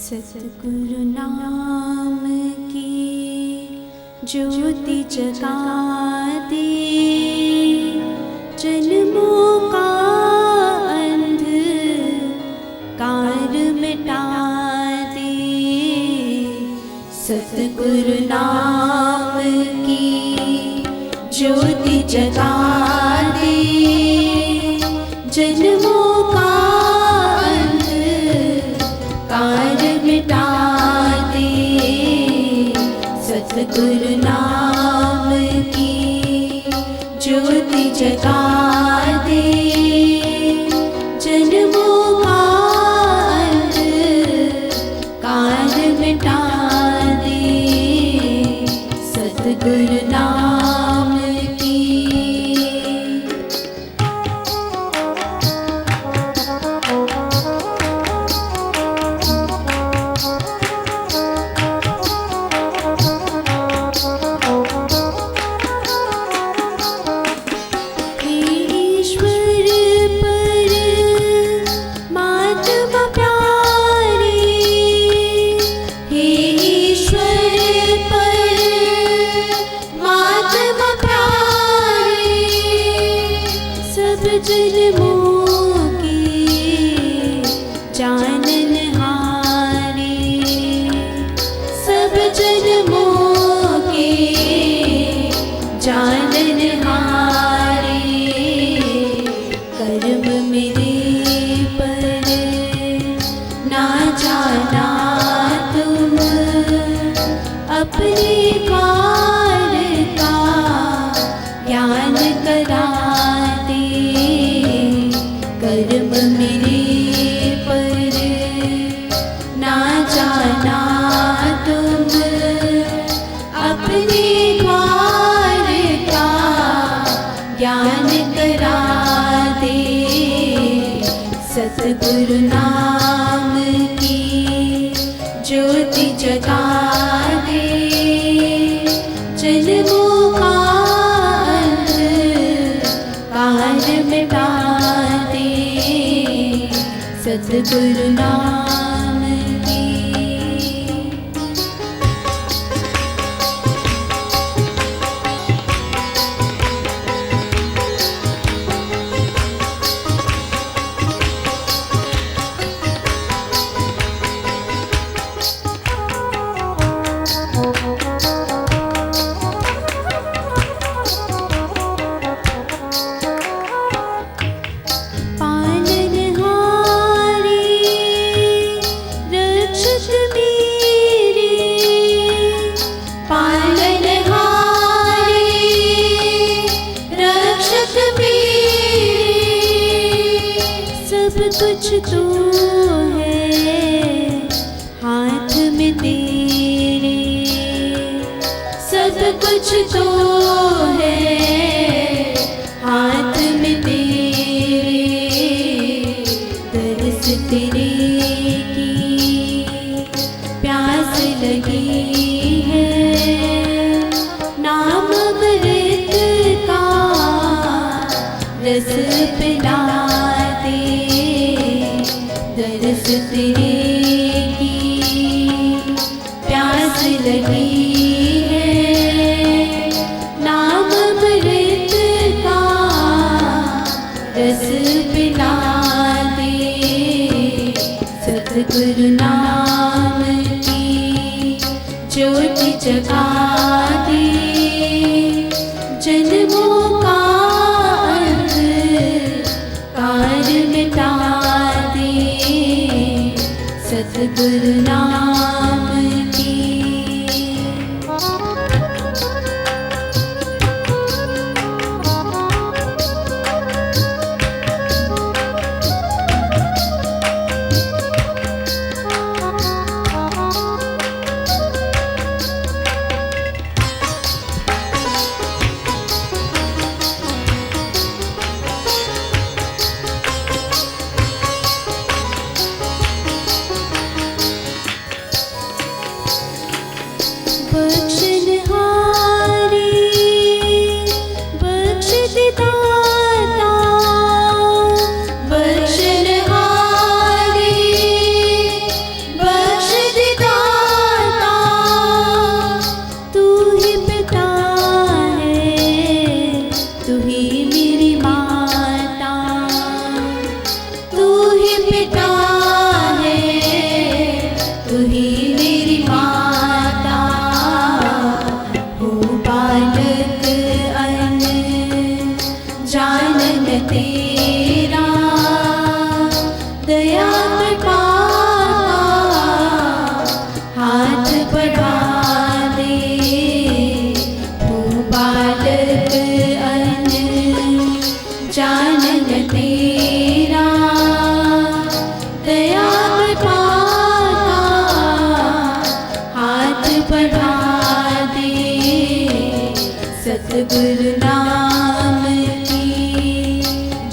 सतगुरु नाम की ज्योति जगा दे, जन्मों का अंधकार मिटा दे। सतगुरु नाम की ज्योति जगा दे, जन्मों का अंधकार मिटा दे। सतगुरु नाम की ज्योति जगा दे, जन्मों का अंधकार मिटा दे। सतगुरु नाम की जन्मों के जाननहारे, सब जन्मों के जाननहारे। कर्म मेरे पर ना जाना तुम, अपने काल का ज्ञान करा। कर्म मेरे पर ना जाना तुम, अपने काल का ज्ञान करा दे। सतगुरु नाम की ज्योति जगा दे, जन्मों का अंधकार मिटा दे। सतगुरु नाम की कुछ तो है हाथ में तेरे, सब कुछ तो है हाथ में तेरे। दरस तेरे की प्यास लगी है, नाम अमृत का रस पिला दे। दरस तेरे की प्यास लगी है, नाम अमृत का रस पिला दे। सतगुरु नाम की ज्योति जगा दे, जन्मों का अंधकार मिटा दे। सतगुरु नाम की सतगुरु नाम की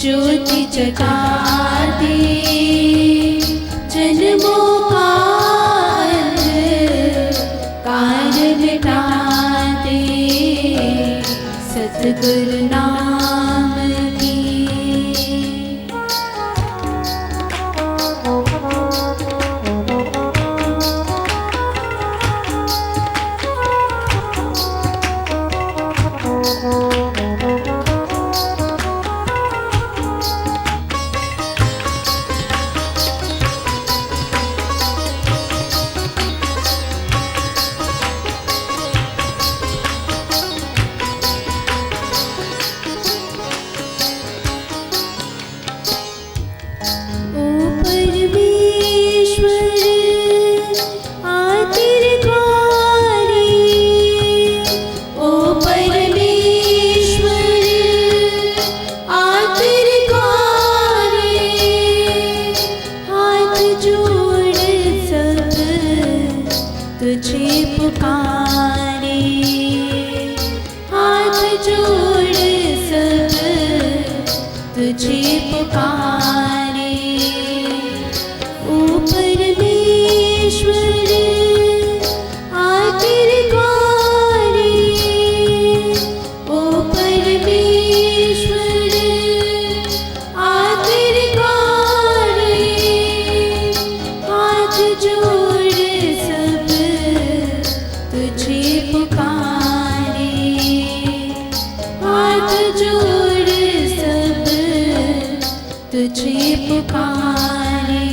ज्योति जगा दे, जन्मों का अंधकार मिटा दे, सतगुरु नाम की। तुझे पुकारे, हाथ जोड़ सब तुझे पुकारे। ओ परमेश्वर आतिर द्वारे, ओ परमेश्वर आतिर द्वारे, हाथ जोड़ तुझे पुकारे, हाथ जोड़ सब तुझे पुकारे।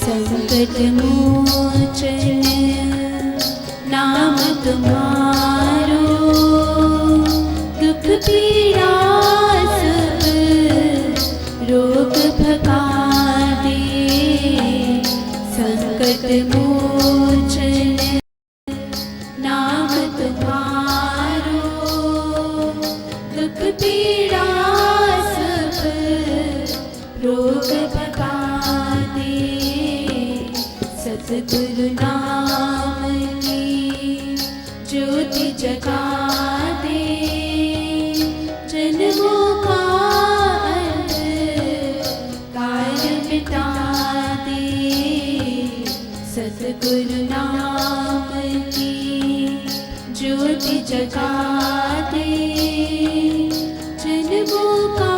संकट मोचन नाम तुम्हारो, दुख पीड़ा सब रोग भगा दे, संकट मोचन नाम तुम्हारो, दुख पीड़ा सब रोग भगा दे, सतगुरु नाम की ज्योति जगा दे, जन्मों का अंधकार मिटा दे, सतगुरु नाम की ज्योति जगा दे, जन्मों का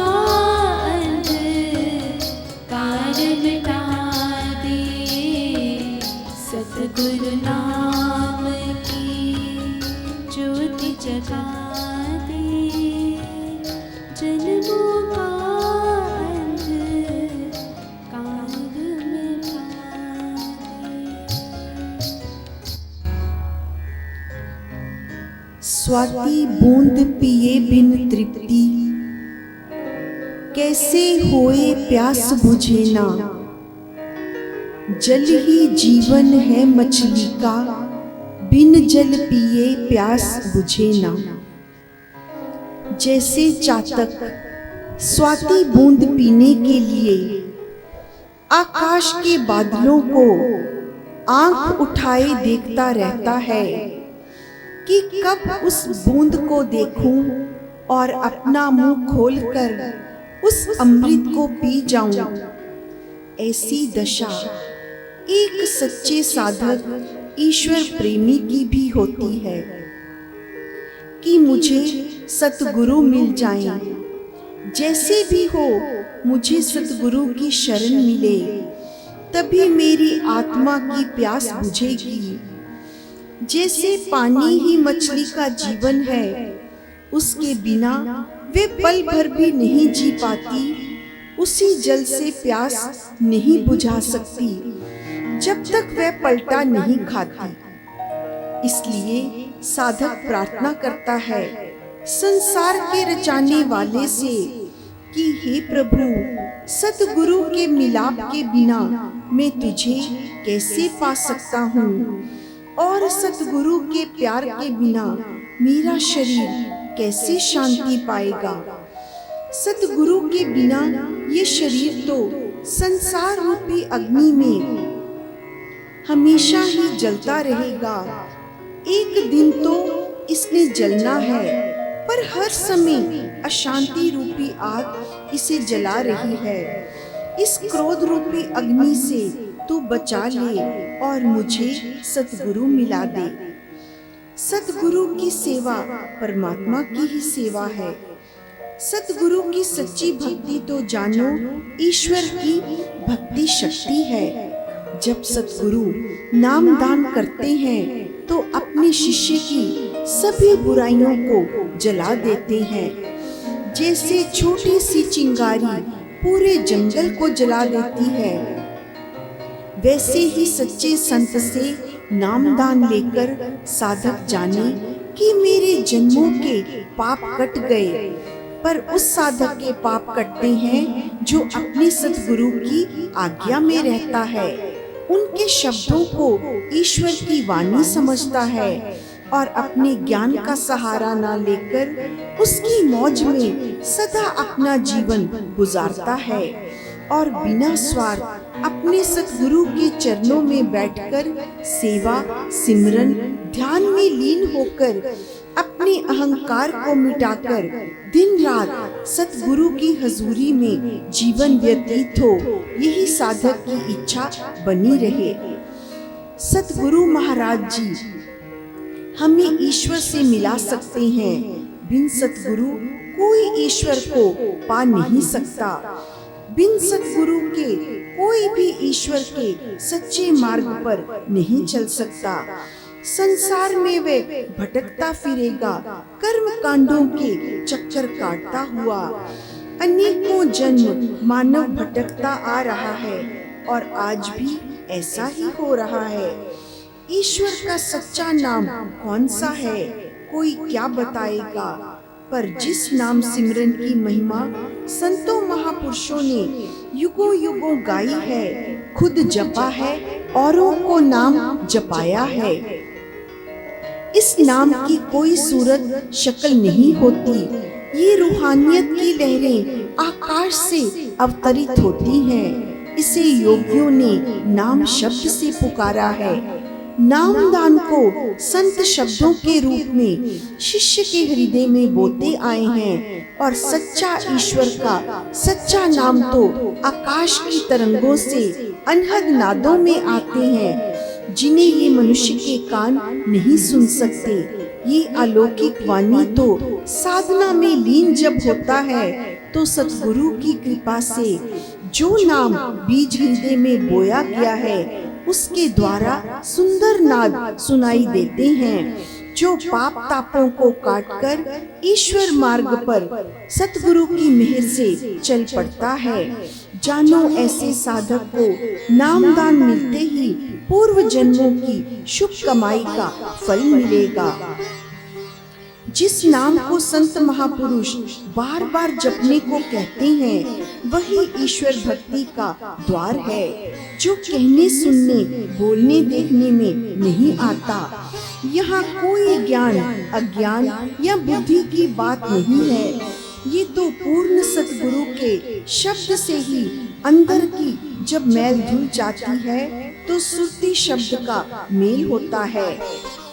अंधकार मिटा दे, सतगुरु नाम की ज्योति जगा दे, जन्मों का अंधकार मिटा दे। स्वाति बूंद पिए बिन तृप्ति, कैसे होए प्यास बुझे ना। जल ही जीवन है मछली का, बिन जल पिए प्यास बुझे ना। जैसे चातक स्वाति बूंद पीने के लिए आकाश के बादलों को आंख उठाए देखता रहता है कि कब उस बूंद को देखूं और अपना मुंह खोलकर उस अमृत को पी जाऊं। ऐसी दशा एक सच्चे साधक ईश्वर प्रेमी की भी होती है कि मुझे सतगुरु मिल जाएं। जैसे भी हो मुझे सतगुरु की शरण मिले, तभी मेरी आत्मा की प्यास बुझेगी। जैसे पानी ही मछली का जीवन है, उसके बिना वे पल भर भी नहीं जी पाती, उसी जल से प्यास नहीं बुझा सकती जब तक वह पलटा नहीं खाती। इसलिए साधक प्रार्थना करता है संसार के रचाने वाले से कि हे प्रभु, सतगुरु के मिलाप के बिना मैं तुझे कैसे पा सकता हूँ, और सतगुरु के प्यार के बिना मेरा शरीर कैसे शांति पाएगा। सतगुरु के बिना ये शरीर तो संसार रूपी अग्नि में हमेशा ही जलता रहेगा। एक दिन तो इसने जलना है, पर हर समय अशांति रूपी आग इसे जला रही है। इस क्रोध रूपी अग्नि से तू बचा ले और मुझे सतगुरु मिला दे। सतगुरु की सेवा परमात्मा की ही सेवा है। सतगुरु की सच्ची भक्ति तो जानो ईश्वर की भक्ति शक्ति है। जब सतगुरु नाम दान करते हैं तो अपने शिष्य की सभी बुराइयों को जला देते हैं। जैसे छोटी सी चिंगारी पूरे जंगल को जला देती है, वैसे ही सच्चे संत से नामदान लेकर साधक जाने कि मेरे जन्मों के पाप कट गए। पर उस साधक के पाप कटते हैं जो अपने सतगुरु की आज्ञा में रहता है, उनके शब्दों को ईश्वर की वाणी समझता है और अपने ज्ञान का सहारा ना लेकर उसकी मौज में सदा अपना जीवन गुजारता है और बिना स्वार्थ अपने सतगुरु के चरणों में बैठकर सेवा, सिमरन, ध्यान में लीन होकर अपने अहंकार को मिटाकर दिन रात सतगुरु की हजूरी में जीवन व्यतीत हो, यही साधक की इच्छा बनी रहे। सतगुरु महाराज जी हमें ईश्वर से मिला सकते हैं। बिन सतगुरु कोई ईश्वर को पा नहीं सकता। बिन सतगुरु के कोई भी ईश्वर के सच्चे मार्ग पर नहीं चल सकता। संसार में वे भटकता फिरेगा, कर्म कांडों के चक्कर काटता हुआ। अनेकों जन्म मानव भटकता आ रहा है और आज भी ऐसा ही हो रहा है। ईश्वर का सच्चा नाम कौन सा है, कोई क्या बताएगा। पर जिस नाम सिमरन की महिमा संतों महापुरुषों ने युगों युगों गाई है, खुद जपा है, औरों को नाम जपाया है। इस नाम की कोई सूरत शक्ल नहीं होती। ये रूहानियत की लहरें आकाश से अवतरित होती हैं। इसे योगियों ने नाम शब्द से पुकारा है। नामदान को संत शब्दों के रूप में शिष्य के हृदय में बोते आए हैं और सच्चा ईश्वर का सच्चा नाम तो आकाश की तरंगों से अनहद नादों में आते हैं, जिन्हें ये मनुष्य के कान नहीं सुन सकते। ये अलौकिक वाणी तो साधना में लीन जब होता है तो सतगुरु की कृपा से जो नाम बीज हृदय में बोया गया है उसके द्वारा सुंदर नाद सुनाई देते हैं, जो पाप तापों को काटकर ईश्वर मार्ग पर सतगुरु की मेहर से चल पड़ता है। जानो ऐसे साधक को नामदान मिलते ही पूर्व जन्मों की शुभ कमाई का फल मिलेगा। जिस नाम को संत महापुरुष बार बार जपने को कहते हैं वही ईश्वर भक्ति का द्वार है, जो कहने सुनने बोलने देखने में नहीं आता। यहाँ कोई ज्ञान अज्ञान या बुद्धि की बात नहीं है। ये तो पूर्ण सतगुरु के शब्द से ही अंदर की जब मैल धुल जाती है तो सुरती शब्द का मेल होता है।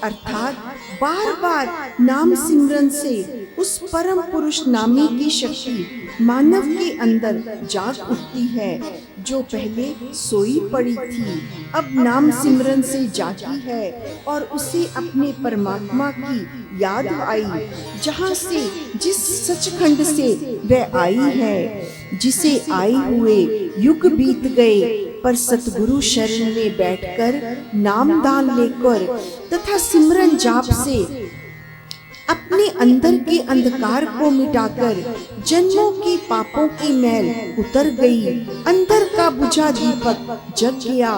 अर्थात बार बार नाम सिमरन से उस परम पुरुष नामी की शक्ति मानव के अंदर जाग उठती है, जो पहले सोई पड़ी थी अब नाम सिमरन से जागी है और उसे अपने परमात्मा की याद आई, जहाँ से जिस सचखंड से वह आई है। जिसे आए हुए युग बीत गए पर सतगुरु शरण में बैठकर नामदान लेकर तथा सिमरन जाप से अपने अंदर के अंधकार को मिटाकर जन्मों के पापों की मैल उतर गई। अंदर का बुझा दीपक जग गया।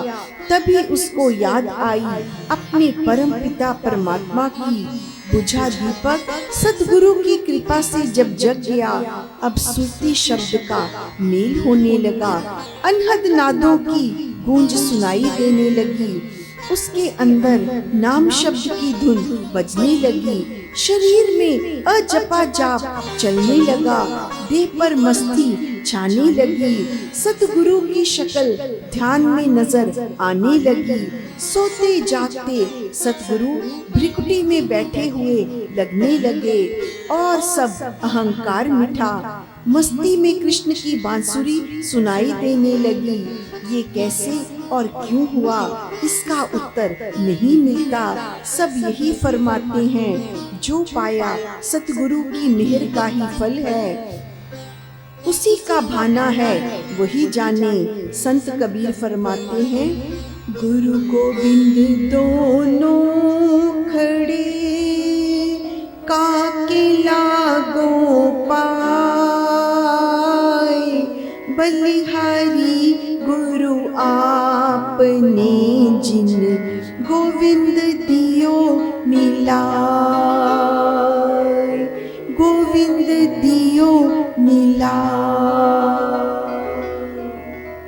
तभी उसको याद आई अपने परम पिता परमात्मा की। बुझा दीपक सतगुरु की कृपा से जब जग गया, अब सुरती शब्द का मेल होने लगा। अनहद नादों की गूंज सुनाई देने लगी। उसके अंदर नाम शब्द की धुन बजने लगी। शरीर में अजपा जाप चलने लगा। देह पर मस्ती छाने लगी। सतगुरु की शक्ल ध्यान में नजर आने लगी। सोते जागते सतगुरु भ्रिकुटी में बैठे हुए लगने लगे और सब अहंकार मिटा। मस्ती में कृष्ण की बांसुरी सुनाई देने लगी। ये कैसे और क्यों हुआ, इसका उत्तर नहीं मिलता। सब यही फरमाते हैं, जो पाया सतगुरु की मेहर का ही फल है, उसी का भाना है वही जाने। संत कबीर फरमाते हैं, गुरु गोविंद दोनों खड़े, काके लागो पाए, बलिहारी गुरु आपने जिन गोविंद दियो मिलाए।